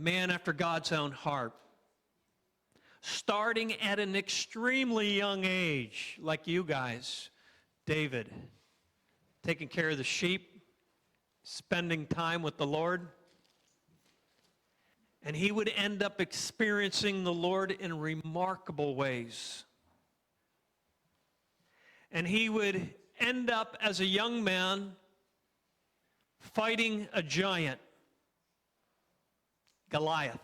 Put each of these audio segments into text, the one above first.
man after God's own heart. Starting at an extremely young age, like you guys, David, taking care of the sheep, spending time with the Lord. And he would end up experiencing the Lord in remarkable ways. And he would end up as a young man fighting a giant, Goliath.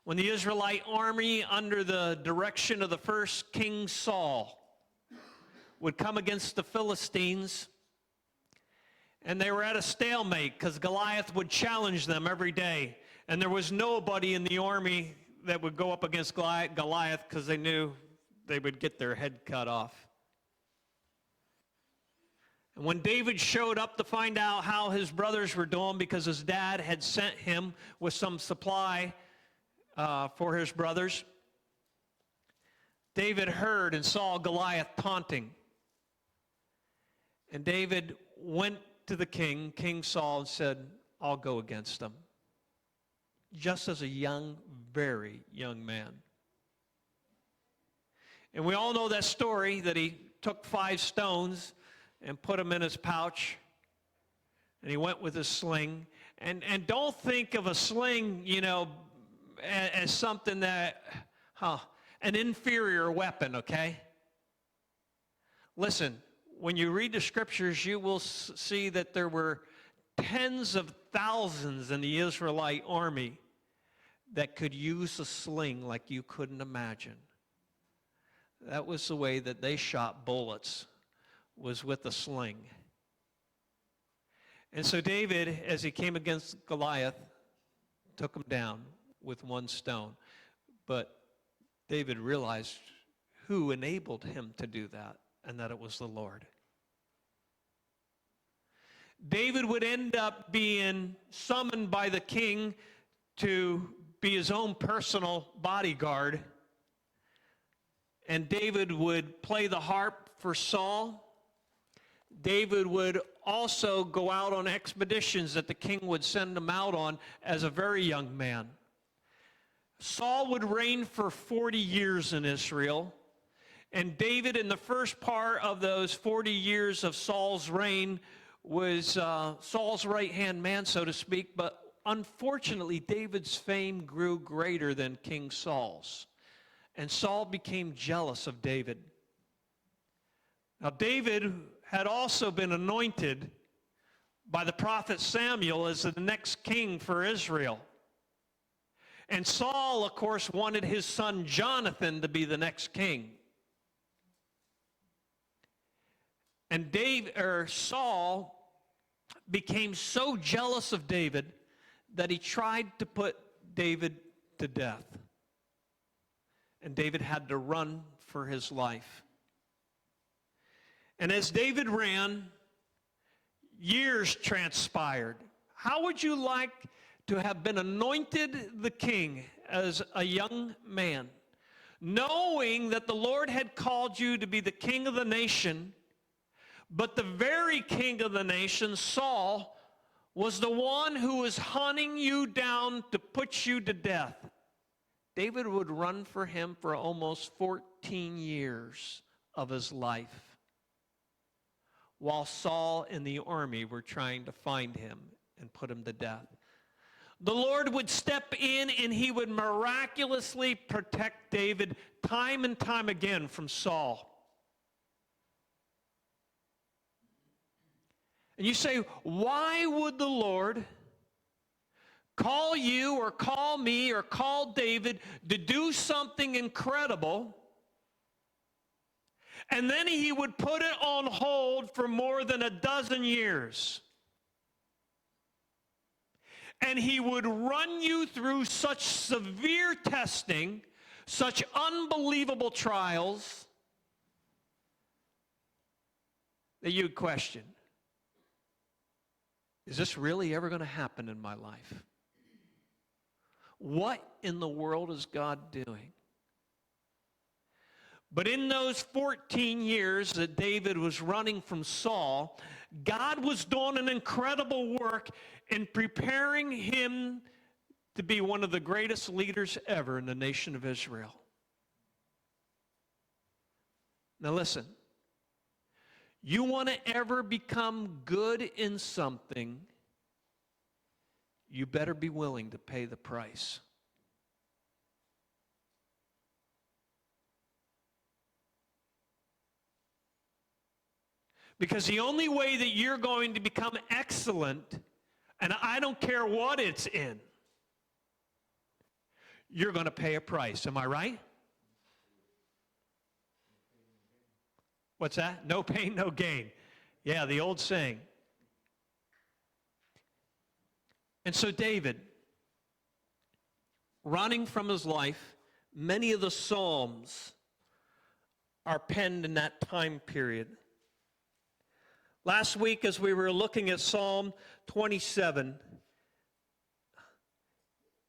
When the Israelite army, under the direction of the first King Saul, would come against the Philistines, and they were at a stalemate because Goliath would challenge them every day. And there was nobody in the army that would go up against Goliath because they knew they would get their head cut off. And when David showed up to find out how his brothers were doing, because his dad had sent him with some supply for his brothers, David heard and saw Goliath taunting. And David went to the king, King Saul, and said, I'll go against them. Just as a young, very young man. And we all know that story, that he took 5 stones and put them in his pouch, and he went with his sling. And don't think of a sling, as something that, an inferior weapon, okay? Listen, when you read the scriptures, you will see that there were tens of thousands in the Israelite army that could use a sling like you couldn't imagine. That was the way that they shot bullets, was with a sling. And so David, as he came against Goliath, took him down with 1 stone. But David realized who enabled him to do that, and that it was the Lord. David would end up being summoned by the king to be his own personal bodyguard. And David would play the harp for Saul. David would also go out on expeditions that the king would send him out on as a very young man. Saul would reign for 40 years in Israel. And David, in the first part of those 40 years of Saul's reign, was Saul's right-hand man, so to speak. But unfortunately, David's fame grew greater than King Saul's. And Saul became jealous of David. Now, David had also been anointed by the prophet Samuel as the next king for Israel. And Saul, of course, wanted his son Jonathan to be the next king. And Saul became so jealous of David that he tried to put David to death. And David had to run for his life. And as David ran, years transpired. How would you like to have been anointed the king as a young man, knowing that the Lord had called you to be the king of the nation, but the very king of the nation, Saul, was the one who was hunting you down to put you to death? David would run for him for almost 14 years of his life, while Saul and the army were trying to find him and put him to death. The Lord would step in and he would miraculously protect David time and time again from Saul. And you say, why would the Lord call you or call me or call David to do something incredible, and then he would put it on hold for more than a dozen years? And he would run you through such severe testing, such unbelievable trials, that you'd question, is this really ever going to happen in my life? What in the world is God doing? But in those 14 years that David was running from Saul, God was doing an incredible work in preparing him to be one of the greatest leaders ever in the nation of Israel. Now listen, you want to ever become good in something, you better be willing to pay the price. Because the only way that you're going to become excellent, and I don't care what it's in, you're going to pay a price. Am I right? What's that? No pain, no gain. Yeah, the old saying. And so David, running from his life, many of the Psalms are penned in that time period. Last week, as we were looking at Psalm 27,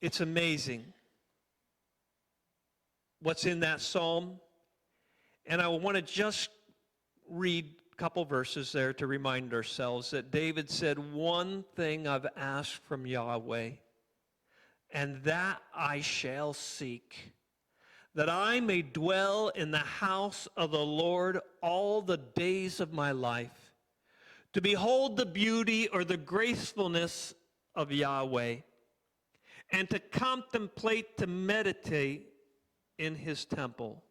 it's amazing what's in that psalm. And I want to just read a couple verses there to remind ourselves that David said, "One thing I've asked from Yahweh, and that I shall seek, that I may dwell in the house of the Lord all the days of my life, to behold the beauty or the gracefulness of Yahweh, and to contemplate, to meditate in his temple.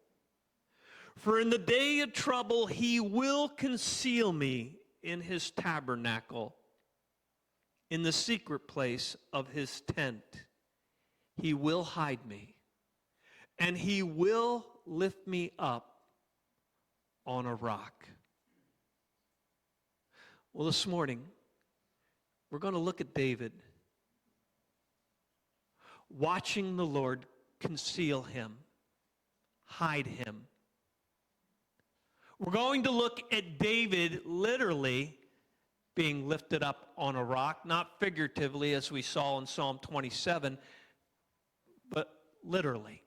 For in the day of trouble he will conceal me in his tabernacle. In the secret place of his tent he will hide me, and he will lift me up on a rock." Well, this morning, we're going to look at David watching the Lord conceal him, hide him. We're going to look at David literally being lifted up on a rock, not figuratively as we saw in Psalm 27, but literally.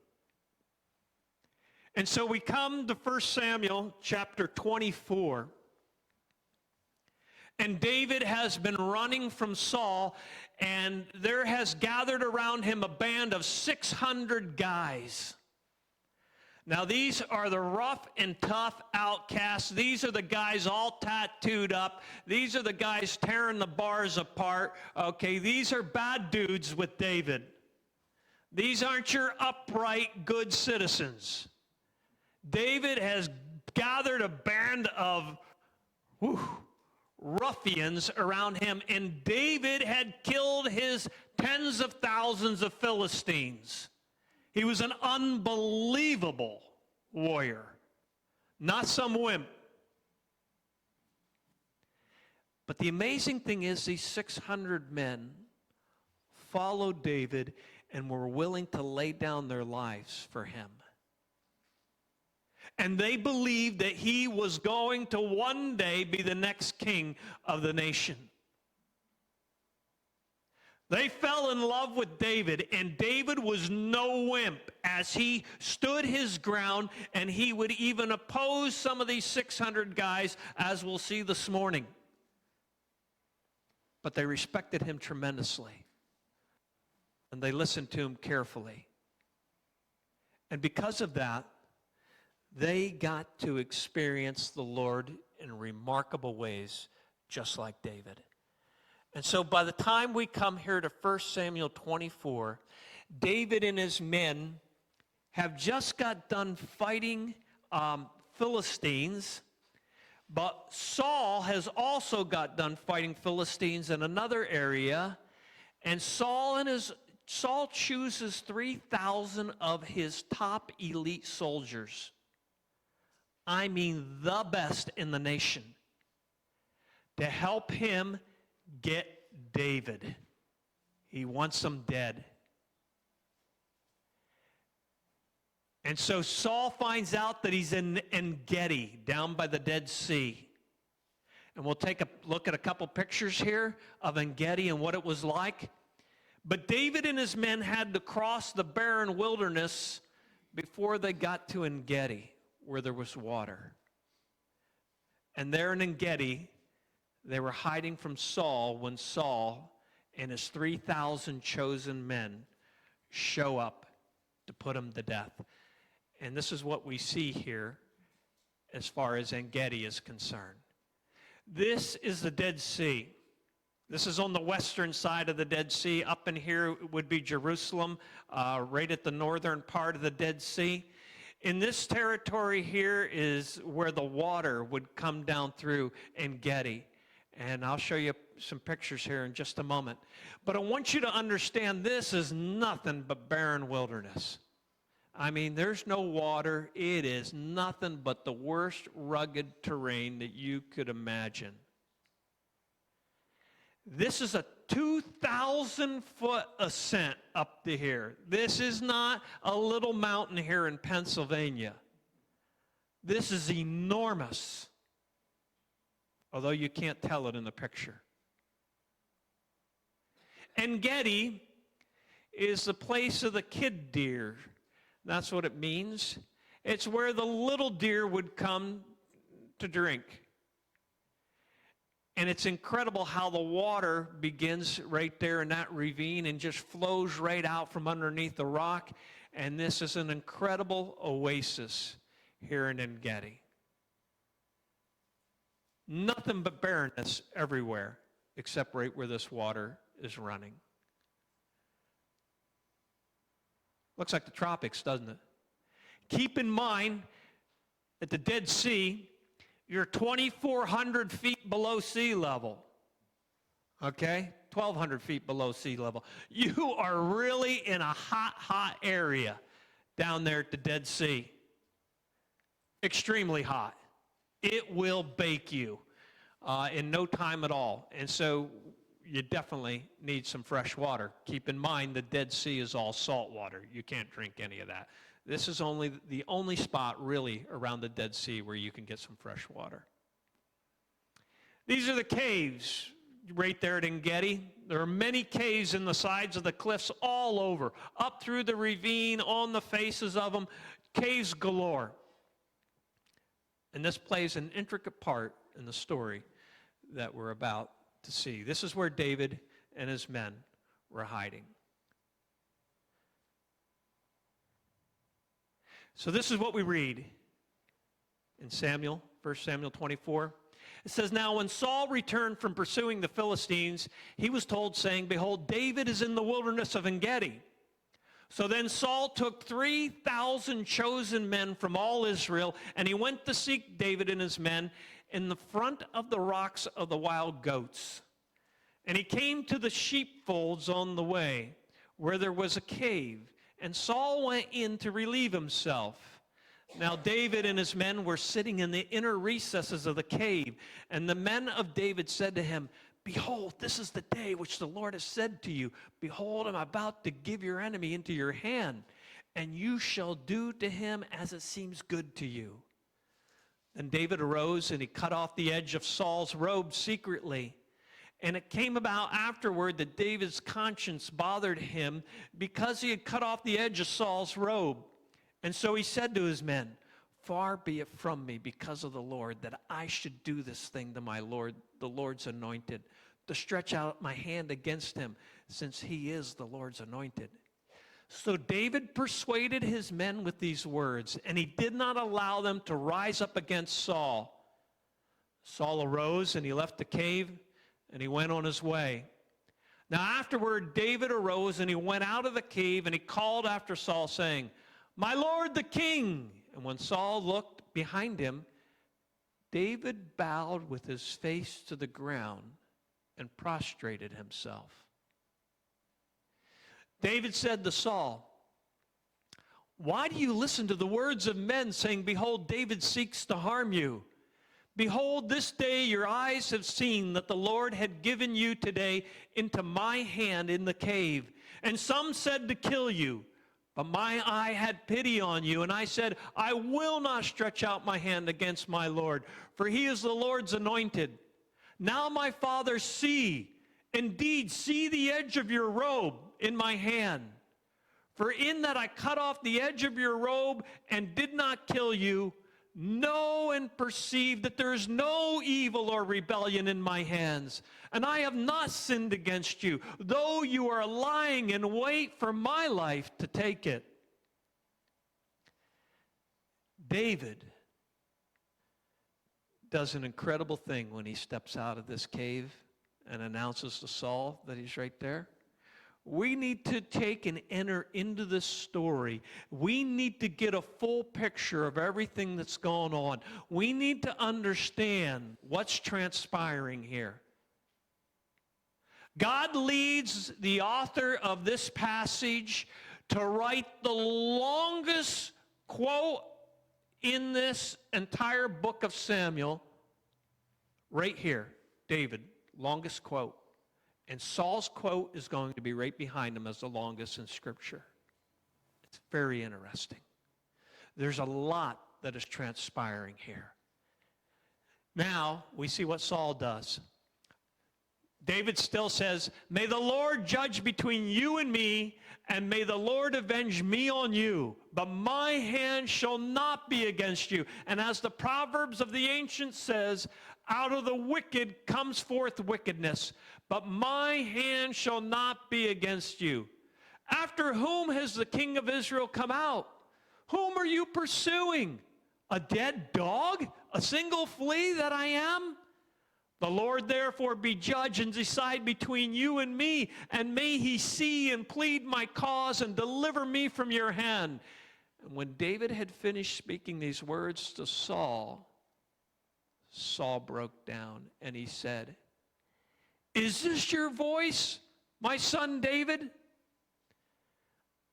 And so we come to 1 Samuel chapter 24. And David has been running from Saul, and there has gathered around him a band of 600 guys. Now, these are the rough and tough outcasts. These are the guys all tattooed up. These are the guys tearing the bars apart. Okay, these are bad dudes with David. These aren't your upright, good citizens. David has gathered a band of ruffians around him, and David had killed his tens of thousands of Philistines. He was an unbelievable warrior, not some wimp. But the amazing thing is these 600 men followed David and were willing to lay down their lives for him. And they believed that he was going to one day be the next king of the nation. They fell in love with David, and David was no wimp as he stood his ground, and he would even oppose some of these 600 guys, as we'll see this morning. But they respected him tremendously, and they listened to him carefully. And because of that, they got to experience the Lord in remarkable ways, just like David. And so by the time we come here to 1 Samuel 24, David and his men have just got done fighting Philistines, but Saul has also got done fighting Philistines in another area, and Saul chooses 3,000 of his top elite soldiers. I mean the best in the nation, to help him get David. He wants them dead. And so Saul finds out that he's in En-Gedi, down by the Dead Sea. And we'll take a look at a couple pictures here of En-Gedi and what it was like. But David and his men had to cross the barren wilderness before they got to En-Gedi, where there was water. And there in En-Gedi, they were hiding from Saul when Saul and his 3,000 chosen men show up to put him to death. And this is what we see here as far as En-Gedi is concerned. This is the Dead Sea. This is on the western side of the Dead Sea. Up in here would be Jerusalem, right at the northern part of the Dead Sea. In this territory here is where the water would come down through En-Gedi. And I'll show you some pictures here in just a moment. But I want you to understand this is nothing but barren wilderness. I mean, there's no water. It is nothing but the worst rugged terrain that you could imagine. This is a 2,000-foot ascent up to here. This is not a little mountain here in Pennsylvania. This is enormous, although you can't tell it in the picture. En-Gedi is the place of the kid deer. That's what it means. It's where the little deer would come to drink. And it's incredible how the water begins right there in that ravine and just flows right out from underneath the rock. And this is an incredible oasis here in En-Gedi. Nothing but barrenness everywhere except right where this water is running. Looks like the tropics, doesn't it? Keep in mind, at the Dead Sea, you're 2,400 feet below sea level. Okay? 1,200 feet below sea level. You are really in a hot, hot area down there at the Dead Sea. Extremely hot. It will bake you in no time at all. And so you definitely need some fresh water. Keep in mind the Dead Sea is all salt water. You can't drink any of that. This is the only spot really around the Dead Sea where you can get some fresh water. These are the caves right there at En-Gedi. There are many caves in the sides of the cliffs all over, up through the ravine, on the faces of them, caves galore. And this plays an intricate part in the story that we're about to see. This is where David and his men were hiding. So this is what we read in Samuel, 1 Samuel 24. It says, "Now when Saul returned from pursuing the Philistines, he was told, saying, 'Behold, David is in the wilderness of En-Gedi.' So then Saul took 3,000 chosen men from all Israel, and he went to seek David and his men in the front of the rocks of the wild goats. And he came to the sheepfolds on the way, where there was a cave, and Saul went in to relieve himself. Now David and his men were sitting in the inner recesses of the cave, and the men of David said to him, 'Behold, this is the day which the Lord has said to you, Behold, I'm about to give your enemy into your hand, and you shall do to him as it seems good to you.' Then David arose, and he cut off the edge of Saul's robe secretly. And it came about afterward that David's conscience bothered him because he had cut off the edge of Saul's robe. And so he said to his men, 'Far be it from me because of the Lord that I should do this thing to my Lord, the Lord's anointed, to stretch out my hand against him, since he is the Lord's anointed.' So David persuaded his men with these words, and he did not allow them to rise up against Saul. Saul arose, and he left the cave, and he went on his way. Now afterward, David arose, and he went out of the cave, and he called after Saul, saying, 'My lord the king.' And when Saul looked behind him, David bowed with his face to the ground and prostrated himself. David said to Saul, 'Why do you listen to the words of men, saying, Behold, David seeks to harm you? Behold, this day your eyes have seen that the Lord had given you today into my hand in the cave. And some said to kill you, but my eye had pity on you. And I said, I will not stretch out my hand against my Lord, for he is the Lord's anointed. Now my father, see, indeed, see the edge of your robe in my hand. For in that I cut off the edge of your robe and did not kill you, know and perceive that there is no evil or rebellion in my hands, and I have not sinned against you, though you are lying in wait for my life to take it. David does an incredible thing when he steps out of this cave and announces to Saul that he's right there. We need to take and enter into this story. We need to get a full picture of everything that's going on. We need to understand what's transpiring here. God leads the author of this passage to write the longest quote in this entire book of Samuel, right here. David, longest quote. And Saul's quote is going to be right behind him as the longest in Scripture. It's very interesting. There's a lot that is transpiring here. Now, we see what Saul does. David still says, "May the Lord judge between you and me, and may the Lord avenge me on you. But my hand shall not be against you." And as the Proverbs of the ancients says, out of the wicked comes forth wickedness, but my hand shall not be against you. After whom has the king of Israel come out? Whom are you pursuing? A dead dog? A single flea that I am? The Lord therefore be judge and decide between you and me, and may he see and plead my cause and deliver me from your hand. And when David had finished speaking these words to Saul, Saul broke down and he said, "Is this your voice, my son David?"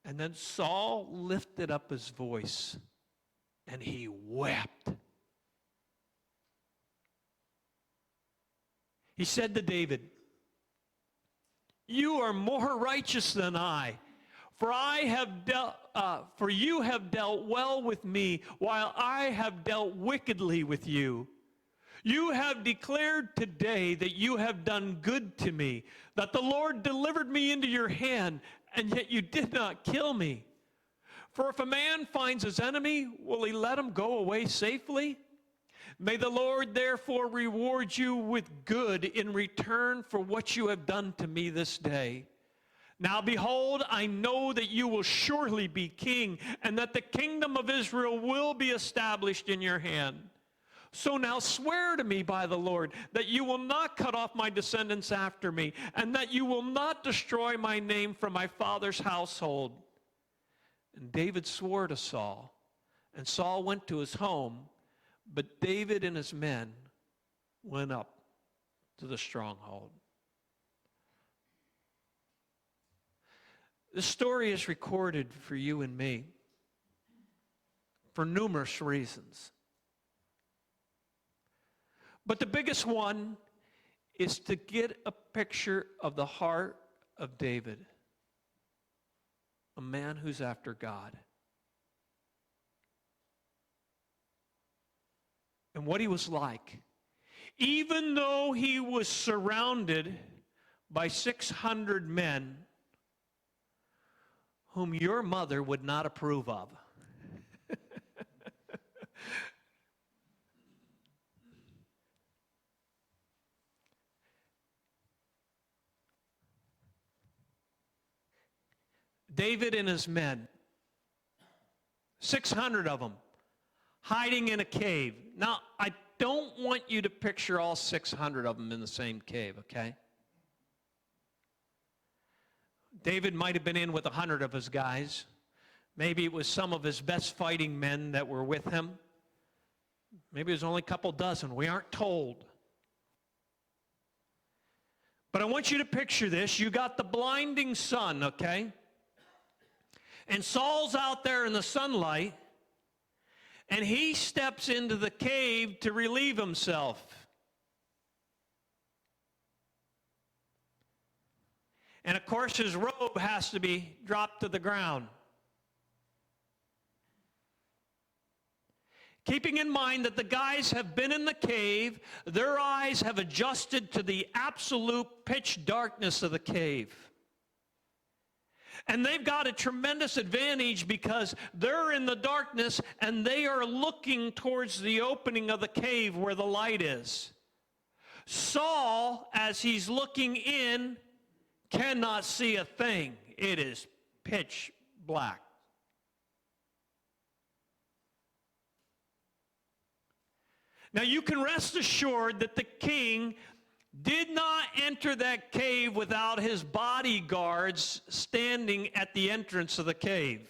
And then Saul lifted up his voice and he wept. He said to David, "You are more righteous than I, for you have dealt well with me, while I have dealt wickedly with you. You have declared today that you have done good to me, that the Lord delivered me into your hand, and yet you did not kill me. For if a man finds his enemy, will he let him go away safely? May the Lord therefore reward you with good in return for what you have done to me this day. Now behold, I know that you will surely be king, and that the kingdom of Israel will be established in your hand. So now swear to me by the Lord that you will not cut off my descendants after me, and that you will not destroy my name from my father's household." And David swore to Saul, and Saul went to his home, but David and his men went up to the stronghold. This story is recorded for you and me for numerous reasons. But the biggest one is to get a picture of the heart of David, a man who's after God. And what he was like. Even though he was surrounded by 600 men whom your mother would not approve of. David and his men, 600 of them, hiding in a cave. Now, I don't want you to picture all 600 of them in the same cave, okay? David might have been in with 100 of his guys. Maybe it was some of his best fighting men that were with him. Maybe it was only a couple dozen. We aren't told. But I want you to picture this. You got the blinding sun, okay? And Saul's out there in the sunlight, and he steps into the cave to relieve himself. And of course, his robe has to be dropped to the ground. Keeping in mind that the guys have been in the cave, their eyes have adjusted to the absolute pitch darkness of the cave. And they've got a tremendous advantage because they're in the darkness and they are looking towards the opening of the cave where the light is. Saul, as he's looking in, cannot see a thing. It is pitch black. Now you can rest assured that the king did not enter that cave without his bodyguards standing at the entrance of the cave.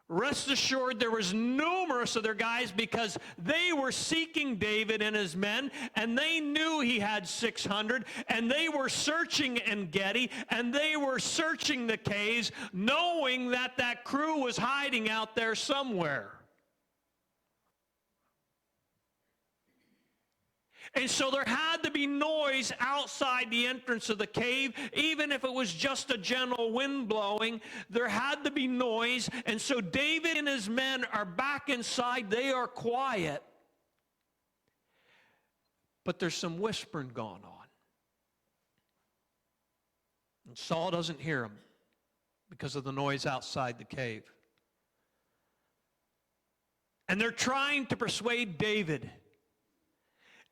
Rest assured there was numerous other guys because they were seeking David and his men, and they knew he had 600, and they were searching En-Gedi, and they were searching the caves, knowing that that crew was hiding out there somewhere. And so there had to be noise outside the entrance of the cave. Even if it was just a gentle wind blowing, there had to be noise. And so David and his men are back inside. They are quiet. But there's some whispering going on. And Saul doesn't hear them because of the noise outside the cave. And they're trying to persuade David.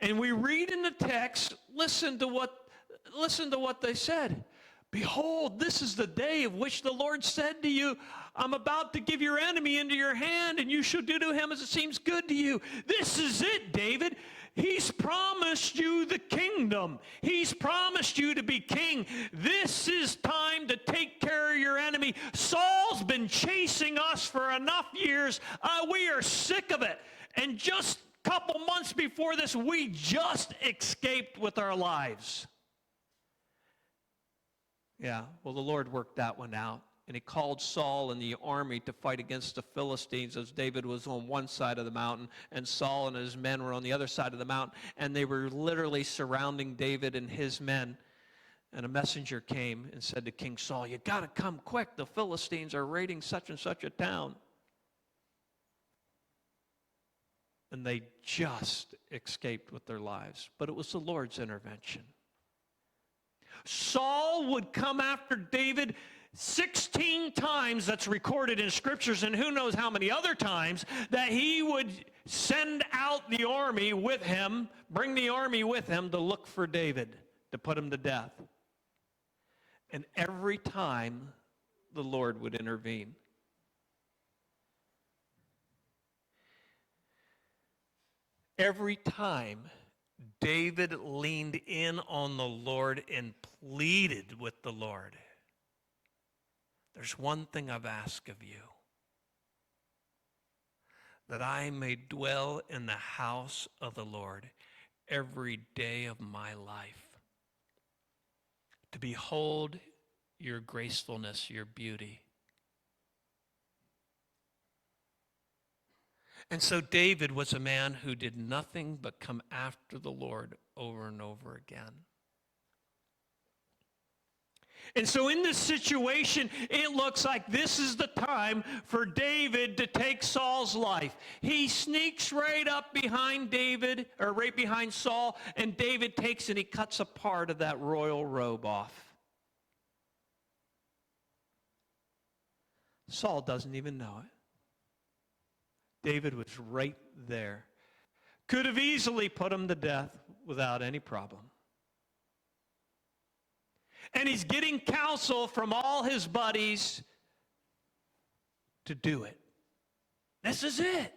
And we read in the text, listen to what they said. Behold, this is the day of which the Lord said to you, I'm about to give your enemy into your hand, and you shall do to him as it seems good to you. This is it, David. He's promised you the kingdom. He's promised you to be king. This is time to take care of your enemy. Saul's been chasing us for enough years. We are sick of it. And just couple months before this, we just escaped with our lives. Yeah, well, the Lord worked that one out. And he called Saul and the army to fight against the Philistines as David was on one side of the mountain and Saul and his men were on the other side of the mountain. And they were literally surrounding David and his men. And a messenger came and said to King Saul, you got to come quick. The Philistines are raiding such and such a town. And they just escaped with their lives. But it was the Lord's intervention. Saul would come after David 16 times, that's recorded in scriptures, and who knows how many other times, that he would send out the army with him, bring the army with him to look for David, to put him to death. And every time, the Lord would intervene. Every time David leaned in on the Lord and pleaded with the Lord, there's one thing I've asked of you, that I may dwell in the house of the Lord every day of my life, to behold your gracefulness, your beauty. And so David was a man who did nothing but come after the Lord over and over again. And so in this situation, it looks like this is the time for David to take Saul's life. He sneaks right up behind David, or right behind Saul, and David takes and he cuts a part of that royal robe off. Saul doesn't even know it. David was right there. Could have easily put him to death without any problem. And he's getting counsel from all his buddies to do it. This is it.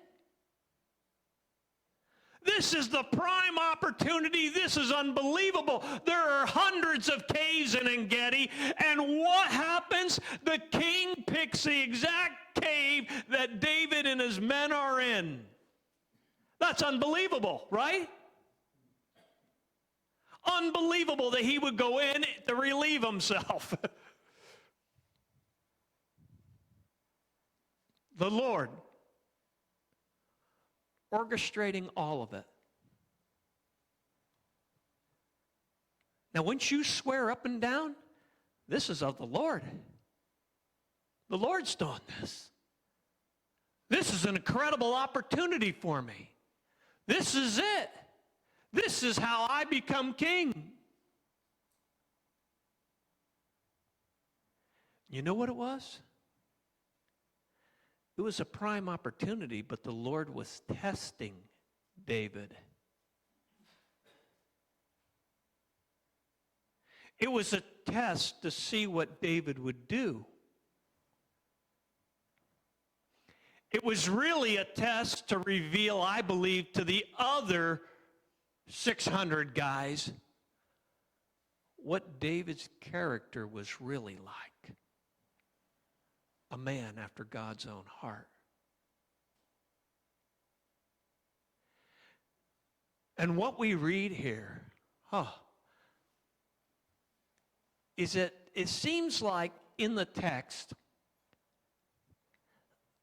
This is the prime opportunity. This is unbelievable. There are hundreds of caves in En-Gedi, and what happens? The king picks the exact cave that David and his men are in. That's unbelievable, right? Unbelievable that he would go in to relieve himself. The Lord orchestrating all of it. Now, once you swear up and down, this is of the Lord. The Lord's doing this. This is an incredible opportunity for me. This is it. This is how I become king. You know what it was? It was a prime opportunity, but the Lord was testing David. It was a test to see what David would do. It was really a test to reveal, I believe, to the other 600 guys what David's character was really like. A man after God's own heart. And what we read here, is that it seems like in the text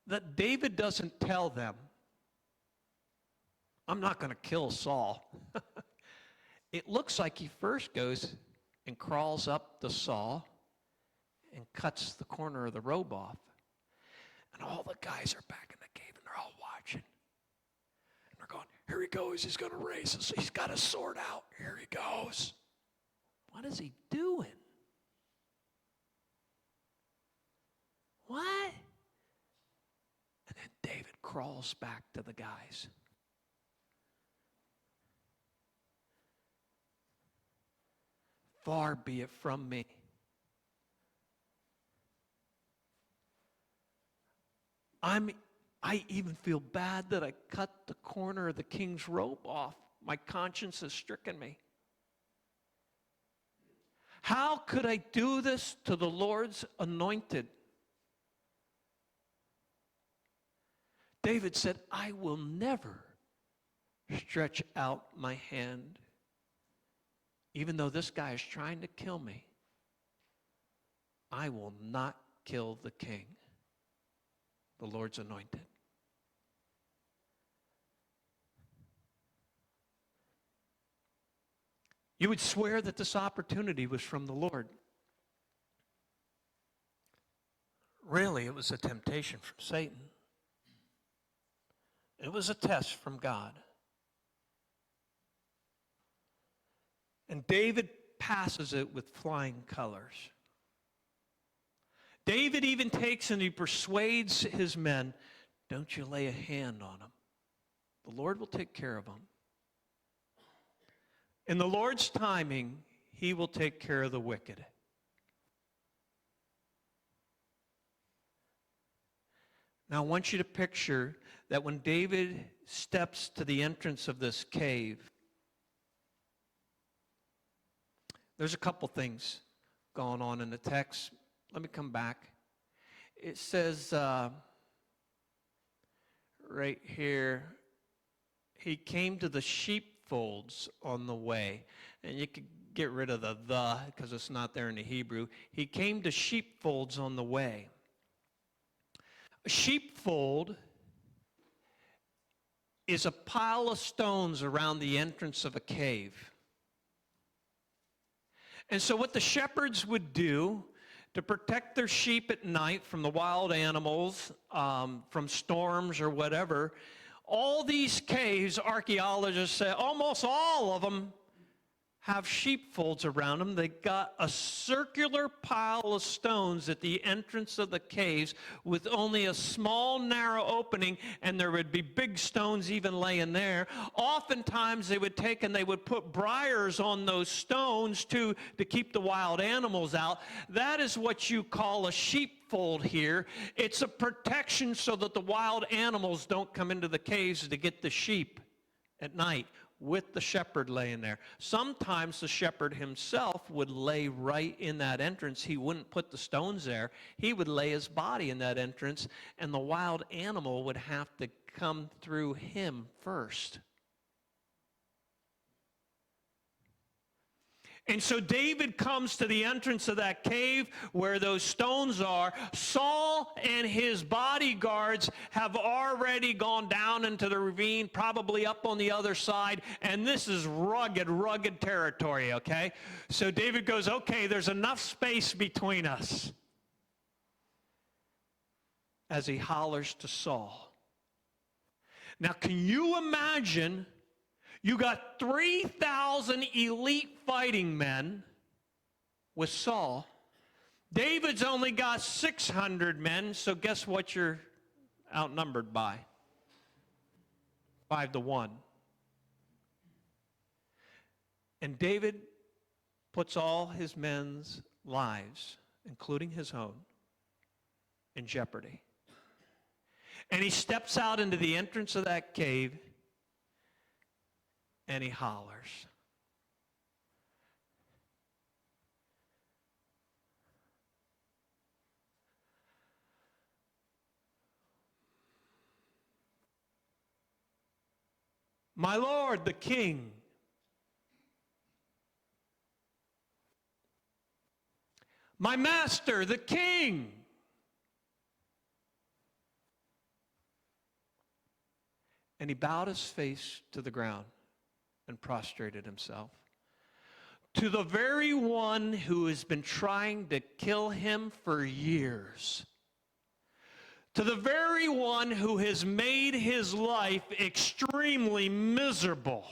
that David doesn't tell them, I'm not going to kill Saul. It looks like he first goes and crawls up to Saul and cuts the corner of the robe off. And all the guys are back in the cave and they're all watching. And they're going, here he goes, he's going to raise us. He's got his sword out. Here he goes. What is he doing? What? And then David crawls back to the guys. Far be it from me. I even feel bad that I cut the corner of the king's robe off. My conscience has stricken me. How could I do this to the Lord's anointed? David said, I will never stretch out my hand, even though this guy is trying to kill me. I will not kill the king, the Lord's anointed. You would swear that this opportunity was from the Lord. Really, it was a temptation from Satan. It was a test from God. And David passes it with flying colors. David even takes and he persuades his men, don't you lay a hand on him. The Lord will take care of him. In the Lord's timing, he will take care of the wicked. Now I want you to picture that when David steps to the entrance of this cave, there's a couple things going on in the text. Let me come back. It says right here, he came to the sheepfolds on the way. And you could get rid of the because it's not there in the Hebrew. He came to sheepfolds on the way. A sheepfold is a pile of stones around the entrance of a cave. And so what the shepherds would do to protect their sheep at night from the wild animals, from storms or whatever, all these caves, archaeologists say, almost all of them have sheepfolds around them. They got a circular pile of stones at the entrance of the caves with only a small narrow opening, and there would be big stones even laying there. Oftentimes they would take and they would put briars on those stones to keep the wild animals out. That is what you call a sheepfold here. It's a protection so that the wild animals don't come into the caves to get the sheep at night, with the shepherd laying there. Sometimes the shepherd himself would lay right in that entrance. He wouldn't put the stones there. He would lay his body in that entrance, and the wild animal would have to come through him first. And so David comes to the entrance of that cave where those stones are. Saul and his bodyguards have already gone down into the ravine, probably up on the other side, and this is rugged territory, okay? So David goes, okay, there's enough space between us, as he hollers to Saul. Now, can you imagine? You got 3,000 elite fighting men with Saul. David's only got 600 men, so guess what you're outnumbered by? 5-1. And David puts all his men's lives, including his own, in jeopardy. And he steps out into the entrance of that cave and he hollers. My Lord, the King. My master, the King. And he bowed his face to the ground and prostrated himself. To the very one who has been trying to kill him for years. To the very one who has made his life extremely miserable.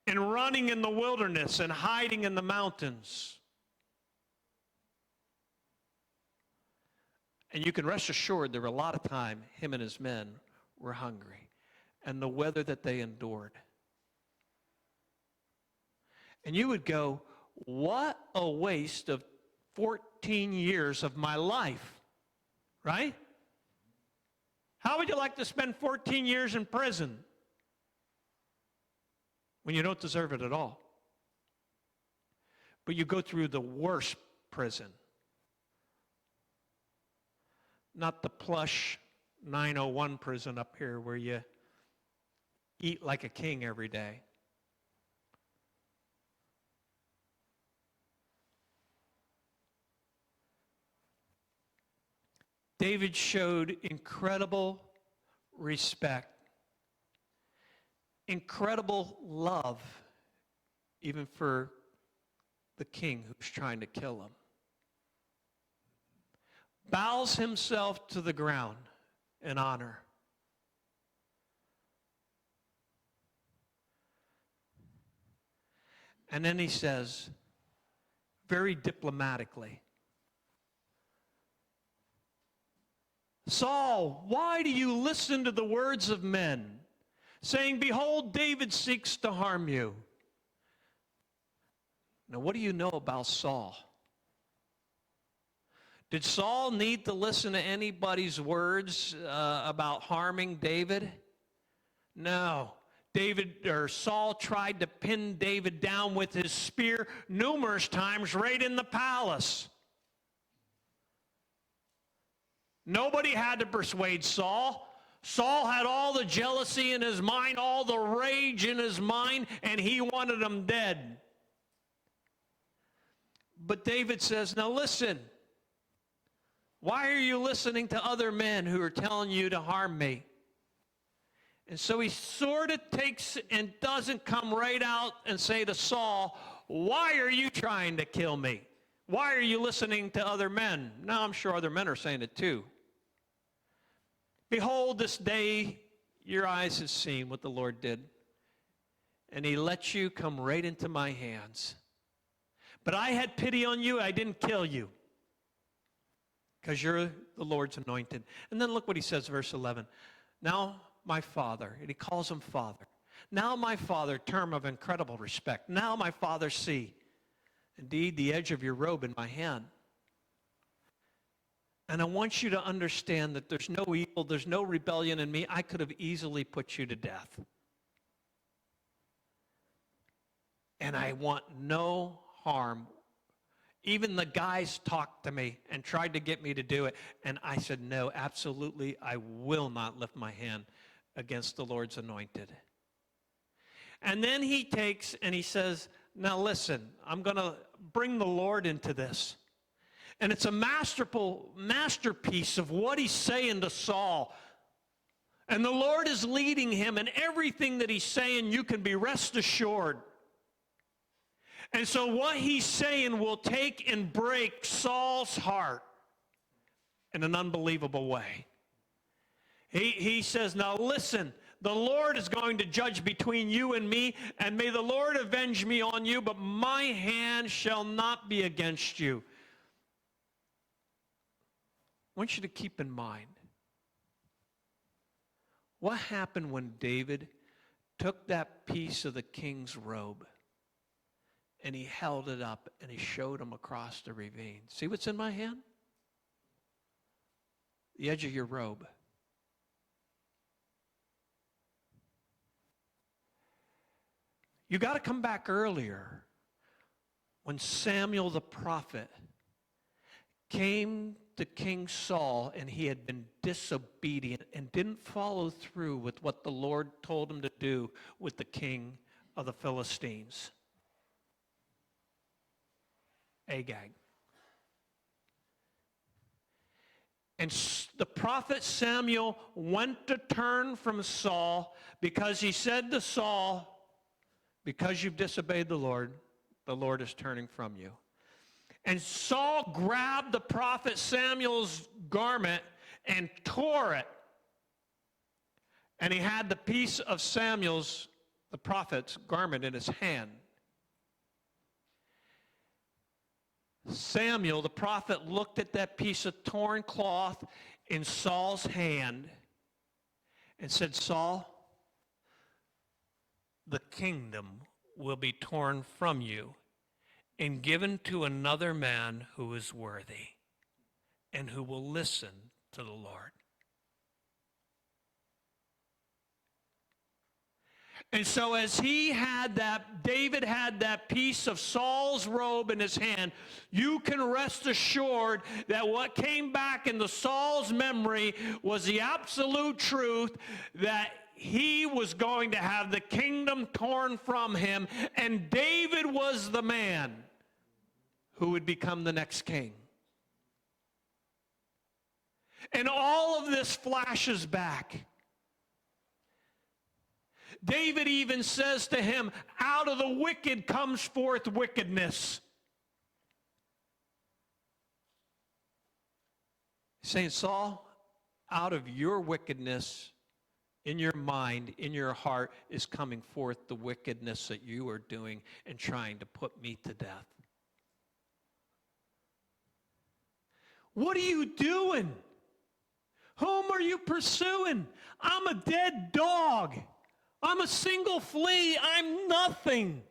And running in the wilderness and hiding in the mountains. And you can rest assured there were a lot of time him and his men were hungry. And the weather that they endured. And you would go, what a waste of 14 years of my life. Right? How would you like to spend 14 years in prison when you don't deserve it at all? But you go through the worst prison. Not the plush 901 prison up here where you eat like a king every day. David showed incredible respect, incredible love, even for the king who's trying to kill him. Bows himself to the ground in honor. And then he says, very diplomatically, Saul, why do you listen to the words of men, saying, behold, David seeks to harm you? Now, what do you know about Saul? Did Saul need to listen to anybody's words about harming David? No. Saul tried to pin David down with his spear numerous times right in the palace. Nobody had to persuade Saul. Saul had all the jealousy in his mind, all the rage in his mind, and he wanted him dead. But David says, now listen, why are you listening to other men who are telling you to harm me? And so he sort of takes and doesn't come right out and say to Saul, why are you trying to kill me? Why are you listening to other men? Now, I'm sure other men are saying it too. Behold, this day your eyes have seen what the Lord did. And he let you come right into my hands. But I had pity on you, I didn't kill you. Because you're the Lord's anointed. And then look what he says, verse 11. Now, my Father, and he calls him Father. Now, my Father, term of incredible respect. Now, my Father, see, indeed, the edge of your robe in my hand. And I want you to understand that there's no evil, there's no rebellion in me. I could have easily put you to death. And I want no harm. Even the guys talked to me and tried to get me to do it. And I said, no, absolutely, I will not lift my hand against the Lord's anointed. And then he takes and he says, now listen, I'm going to bring the Lord into this. And it's a masterpiece of what he's saying to Saul. And the Lord is leading him, and everything that he's saying, you can be rest assured. And so what he's saying will take and break Saul's heart in an unbelievable way. He says, now listen, The Lord is going to judge between you and me, and may the Lord avenge me on you, but my hand shall not be against you. I want you to keep in mind what happened when David took that piece of the king's robe and he held it up and he showed him across the ravine. See what's in my hand? The edge of your robe. You got to come back earlier when Samuel the prophet came to King Saul and he had been disobedient and didn't follow through with what the Lord told him to do with the king of the Philistines, Agag. And the prophet Samuel went to turn from Saul because he said to Saul, because you've disobeyed the Lord is turning from you. And Saul grabbed the prophet Samuel's garment and tore it. And he had the piece of Samuel's, the prophet's garment in his hand. Samuel, the prophet, looked at that piece of torn cloth in Saul's hand and said, Saul, the kingdom will be torn from you and given to another man who is worthy and who will listen to the Lord. And so as David had that piece of Saul's robe in his hand, you can rest assured that what came back into Saul's memory was the absolute truth that he was going to have the kingdom torn from him, and David was the man who would become the next king. And all of this flashes back. David even says to him, out of the wicked comes forth wickedness. He's saying, Saul, out of your wickedness, in your mind, in your heart, is coming forth the wickedness that you are doing and trying to put me to death. What are you doing? Whom are you pursuing? I'm a dead dog. I'm a single flea. I'm nothing.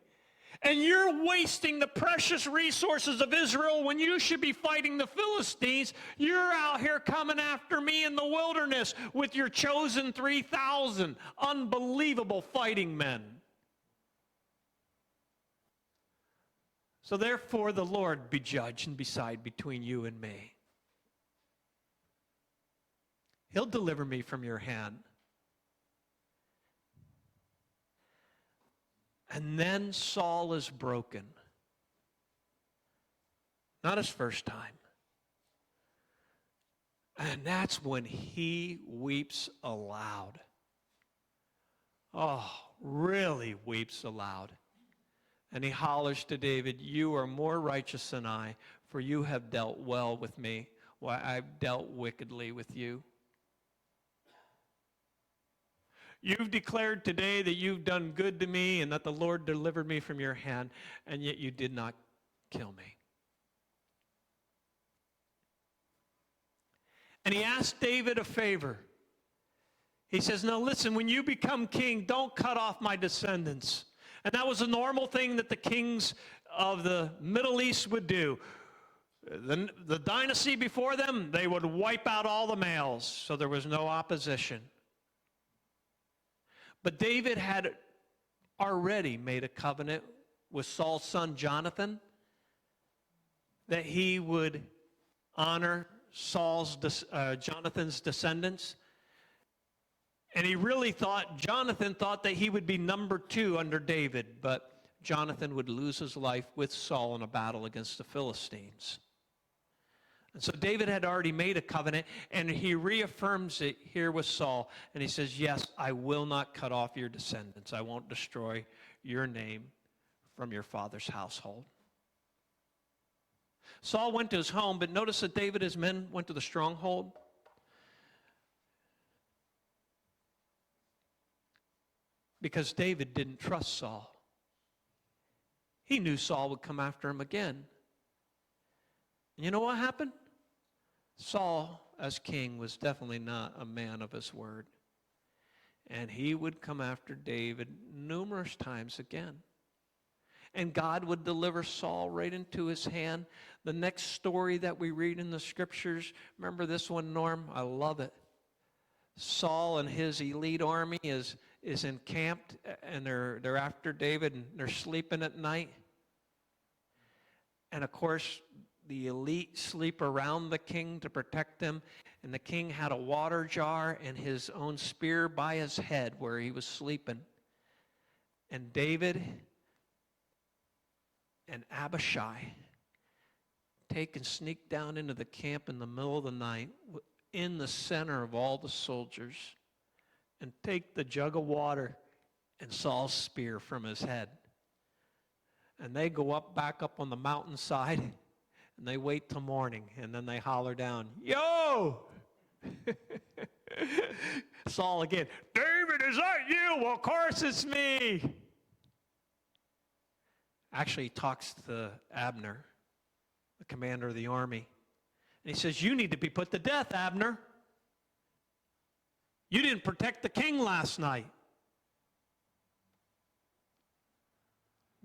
And you're wasting the precious resources of Israel when you should be fighting the Philistines. You're out here coming after me in the wilderness with your chosen 3,000 unbelievable fighting men. So therefore the Lord be judge and decide between you and me. He'll deliver me from your hand. And then Saul is broken. Not his first time. And that's when he weeps aloud. Oh, really weeps aloud. And he hollers to David, you are more righteous than I, for you have dealt well with me, while I've dealt wickedly with you. You've declared today that you've done good to me and that the Lord delivered me from your hand, and yet you did not kill me. And he asked David a favor. He says, now listen, when you become king, don't cut off my descendants. And that was a normal thing that the kings of the Middle East would do. The dynasty before them, they would wipe out all the males, so there was no opposition. But David had already made a covenant with Saul's son Jonathan that he would honor Jonathan's descendants. And he really Jonathan thought that he would be number 2 under David, but Jonathan would lose his life with Saul in a battle against the Philistines. And so David had already made a covenant, and he reaffirms it here with Saul. And he says, yes, I will not cut off your descendants. I won't destroy your name from your father's household. Saul went to his home, but notice that David and his men went to the stronghold. because David didn't trust Saul. He knew Saul would come after him again. And you know what happened? Saul, as king, was definitely not a man of his word. And he would come after David numerous times again. And God would deliver Saul right into his hand. The next story that we read in the scriptures, remember this one, Norm? I love it. Saul and his elite army is encamped, and they're after David, and they're sleeping at night. And of course, the elite sleep around the king to protect them. And the king had a water jar and his own spear by his head where he was sleeping. And David and Abishai take and sneak down into the camp in the middle of the night in the center of all the soldiers and take the jug of water and Saul's spear from his head. And they go back up on the mountainside, and they wait till morning, and then they holler down, "Yo!" Saul again, "David, is that you?" "Well, of course it's me." Actually, he talks to Abner, the commander of the army, and he says, "You need to be put to death, Abner. You didn't protect the king last night."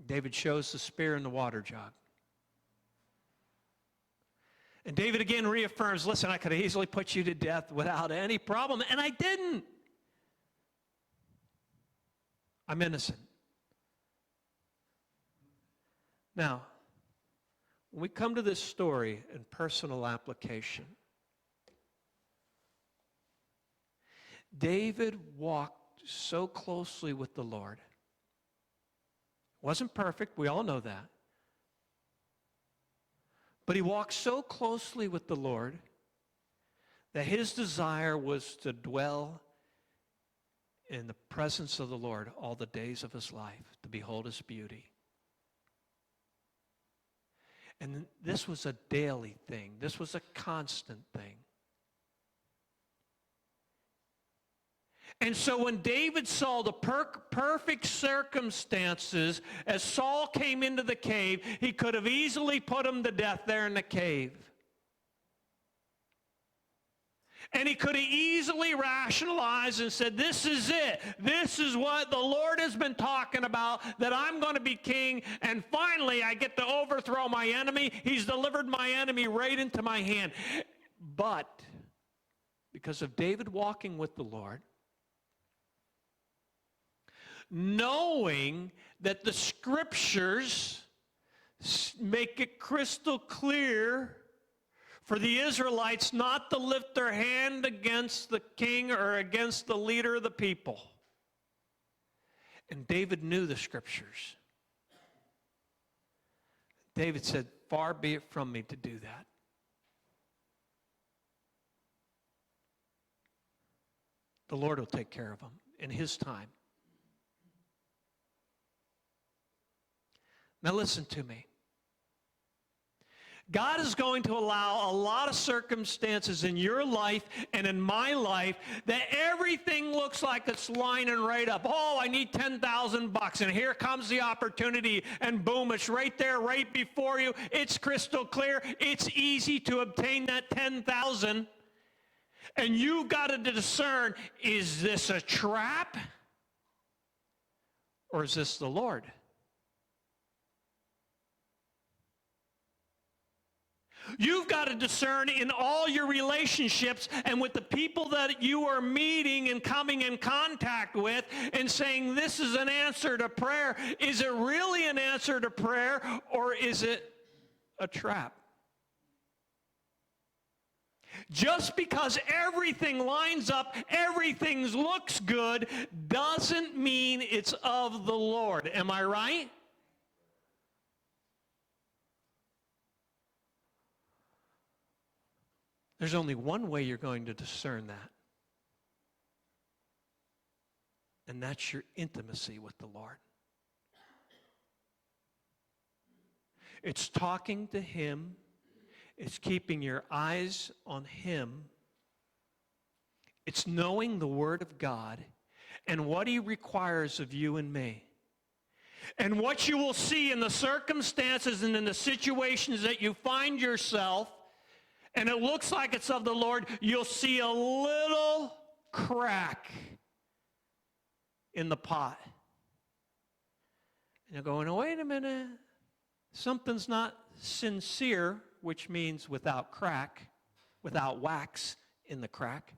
David shows the spear and the water jug. And David again reaffirms, "Listen, I could have easily put you to death without any problem, and I didn't. I'm innocent." Now, when we come to this story in personal application, David walked so closely with the Lord. Wasn't perfect, we all know that. But he walked so closely with the Lord that his desire was to dwell in the presence of the Lord all the days of his life, to behold his beauty. And this was a daily thing. This was a constant thing. And so when David saw the perfect circumstances as Saul came into the cave, he could have easily put him to death there in the cave. And he could have easily rationalized and said, "This is it. This is what the Lord has been talking about, that I'm going to be king, and finally I get to overthrow my enemy. He's delivered my enemy right into my hand." But because of David walking with the Lord, knowing that the scriptures make it crystal clear for the Israelites not to lift their hand against the king or against the leader of the people. And David knew the scriptures. David said, "Far be it from me to do that." The Lord will take care of him in his time. Now listen to me. God is going to allow a lot of circumstances in your life and in my life that everything looks like it's lining right up. "Oh, I need $10,000, and here comes the opportunity, and boom, it's right there, right before you. It's crystal clear. It's easy to obtain that 10,000. And you've got to discern, is this a trap or is this the Lord? You've got to discern in all your relationships and with the people that you are meeting and coming in contact with and saying, "This is an answer to prayer." Is it really an answer to prayer, or is it a trap? Just because everything lines up, everything looks good, doesn't mean it's of the Lord. Am I right? There's only one way you're going to discern that. And that's your intimacy with the Lord. It's talking to him. It's keeping your eyes on him. It's knowing the Word of God. and what he requires of you and me. And what you will see in the circumstances and in the situations that you find yourself, and it looks like it's of the Lord, you'll see a little crack in the pot. And you're going, oh, wait a minute. Something's not sincere, which means without crack, without wax in the crack.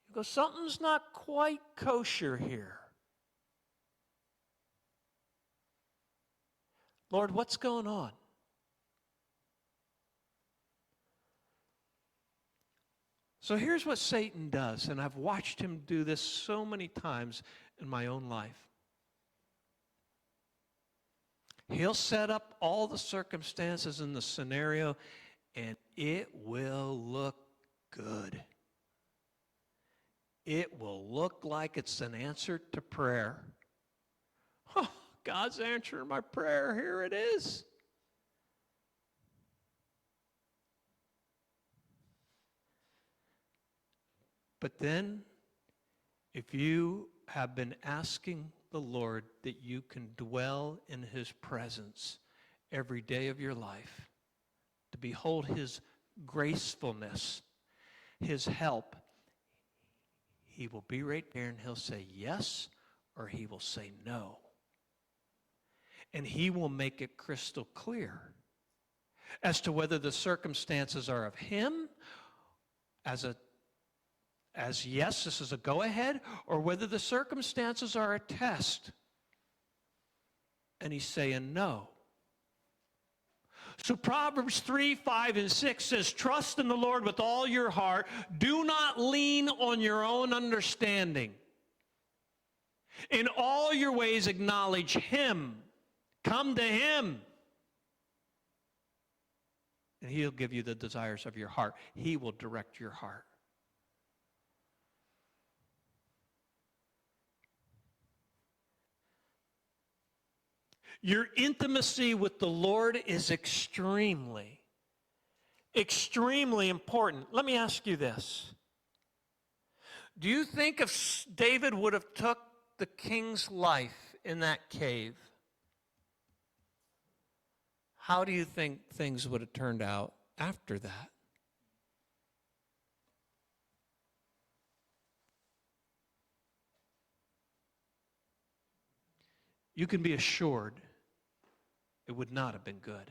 You go, something's not quite kosher here. Lord, what's going on? So here's what Satan does, and I've watched him do this so many times in my own life. He'll set up all the circumstances in the scenario, and it will look good. It will look like it's an answer to prayer. Oh, God's answering my prayer. Here it is. But then, if you have been asking the Lord that you can dwell in his presence every day of your life, to behold his gracefulness, his help, he will be right there and he'll say yes or he will say no. And he will make it crystal clear as to whether the circumstances are of him as yes, this is a go-ahead, or whether the circumstances are a test. And he's saying no. So Proverbs 3, 5, and 6 says, trust in the Lord with all your heart. Do not lean on your own understanding. In all your ways acknowledge him. Come to him. And he'll give you the desires of your heart. He will direct your heart. Your intimacy with the Lord is extremely, extremely important. Let me ask you this. Do you think if David would have took the king's life in that cave, how do you think things would have turned out after that? You can be assured it would not have been good.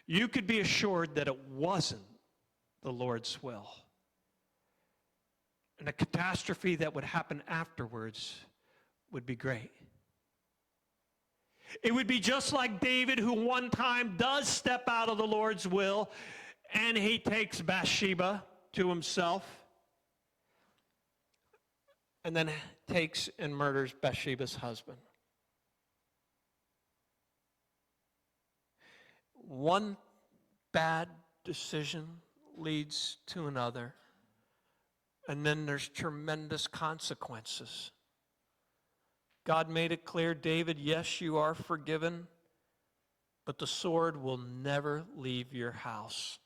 You could be assured that it wasn't the Lord's will. And the catastrophe that would happen afterwards would be great. It would be just like David, who one time does step out of the Lord's will, and he takes Bathsheba to himself, and then takes and murders Bathsheba's husband. One bad decision leads to another, and then there's tremendous consequences. God made it clear, David, yes, you are forgiven, but the sword will never leave your house.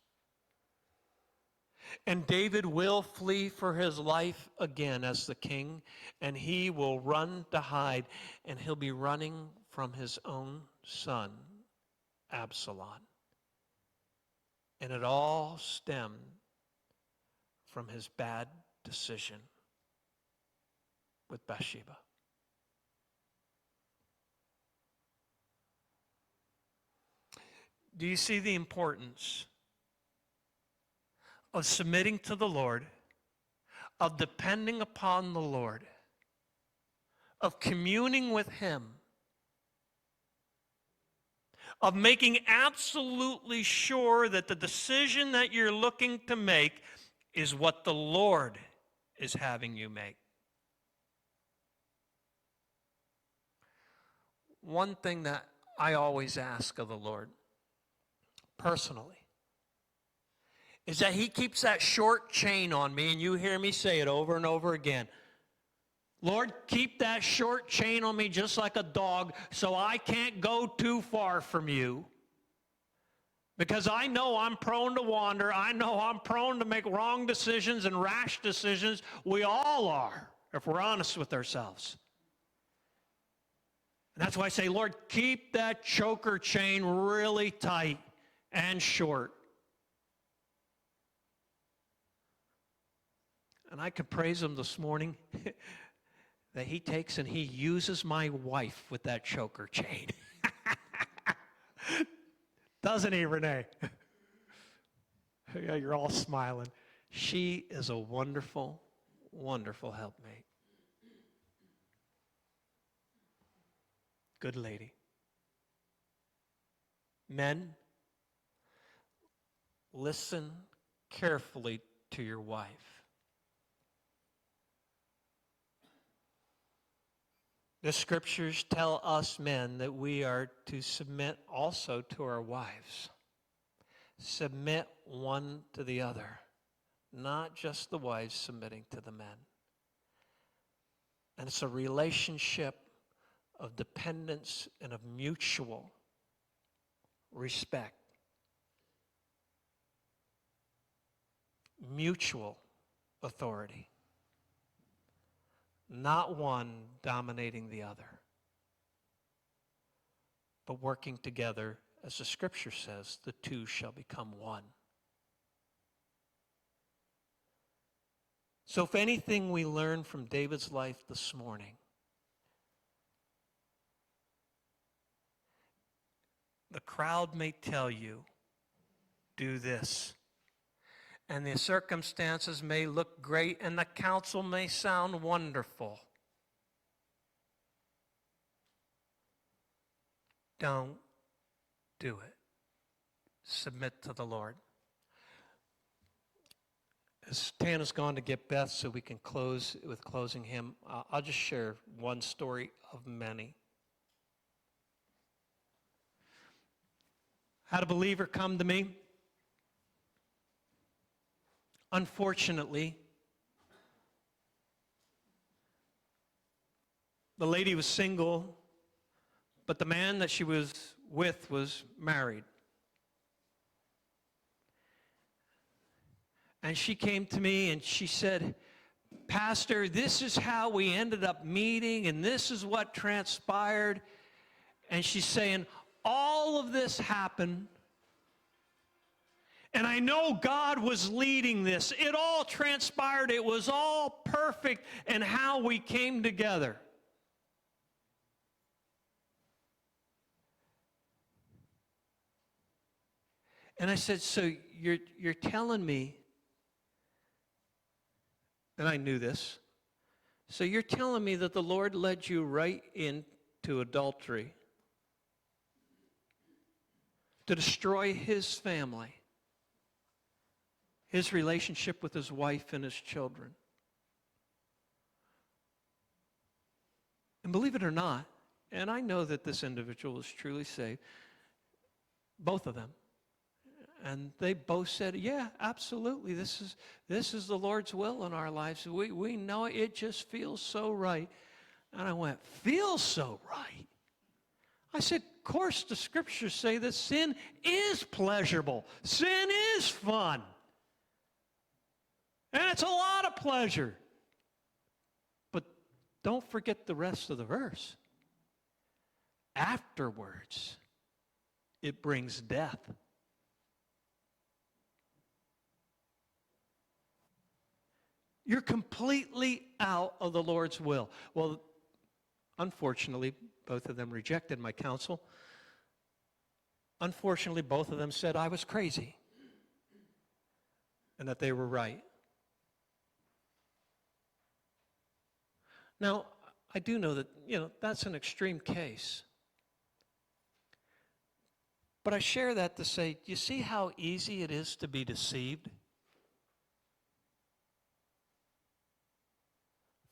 And David will flee for his life again as the king, and he will run to hide, and he'll be running from his own son, Absalom. And it all stemmed from his bad decision with Bathsheba. Do you see the importance of submitting to the Lord, of depending upon the Lord, of communing with him, of making absolutely sure that the decision that you're looking to make is what the Lord is having you make? One thing that I always ask of the Lord, personally, is that he keeps that short chain on me, and you hear me say it over and over again. Lord, keep that short chain on me just like a dog so I can't go too far from you. Because I know I'm prone to wander. I know I'm prone to make wrong decisions and rash decisions. We all are, if we're honest with ourselves. And that's why I say, Lord, keep that choker chain really tight and short. And I could praise him this morning that he takes and he uses my wife with that choker chain. Doesn't he, Renee? Yeah, you're all smiling. She is a wonderful, wonderful helpmate. Good lady. Men, listen carefully to your wife. The scriptures tell us men that we are to submit also to our wives. Submit one to the other, not just the wives submitting to the men. And it's a relationship of dependence and of mutual respect. Mutual authority. Not one dominating the other, but working together, as the scripture says, the two shall become one. So if anything we learn from David's life this morning, the crowd may tell you, do this. And the circumstances may look great, and the counsel may sound wonderful. Don't do it. Submit to the Lord. As Tana's gone to get Beth so we can close with closing hymn, I'll just share one story of many. Had a believer come to me. Unfortunately, the lady was single, but the man that she was with was married. And she came to me and she said, Pastor, this is how we ended up meeting, and this is what transpired. And she's saying, all of this happened, and I know God was leading this. It all transpired. It was all perfect in how we came together. And I said, so you're telling me, and I knew this, so you're telling me that the Lord led you right into adultery to destroy his family, his relationship with his wife and his children. And believe it or not, and I know that this individual is truly saved, both of them. And they both said, yeah, absolutely, this is the Lord's will in our lives. We know it just feels so right. And I went, feels so right? I said, of course the scriptures say that sin is pleasurable. Sin is fun. And it's a lot of pleasure. But don't forget the rest of the verse. Afterwards, it brings death. You're completely out of the Lord's will. Well, unfortunately, both of them rejected my counsel. Unfortunately, both of them said I was crazy and that they were right. Now, I do know that, that's an extreme case. But I share that to say, do you see how easy it is to be deceived?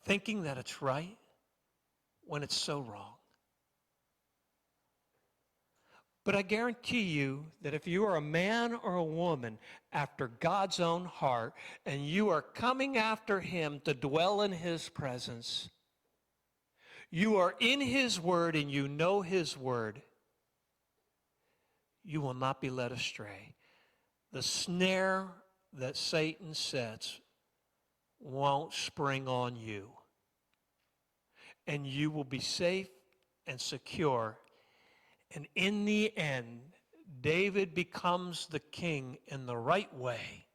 Thinking that it's right when it's so wrong. But I guarantee you that if you are a man or a woman after God's own heart and you are coming after him to dwell in his presence, you are in his word and you know his word, you will not be led astray. The snare that Satan sets won't spring on you. And you will be safe and secure. And in the end, David becomes the king in the right way.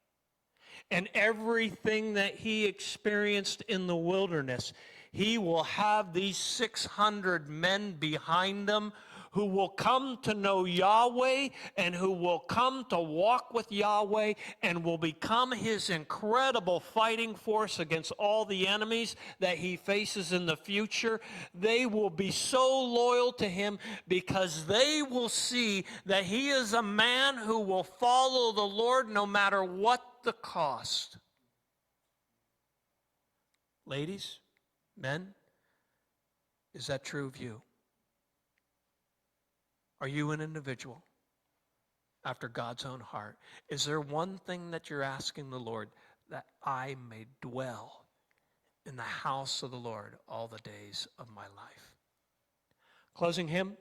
And everything that he experienced in the wilderness, he will have these 600 men behind him who will come to know Yahweh and who will come to walk with Yahweh and will become his incredible fighting force against all the enemies that he faces in the future. They will be so loyal to him because they will see that he is a man who will follow the Lord no matter what the cost. Ladies, men, is that true of you? Are you an individual after God's own heart? Is there one thing that you're asking the Lord, that I may dwell in the house of the Lord all the days of my life? Closing hymn.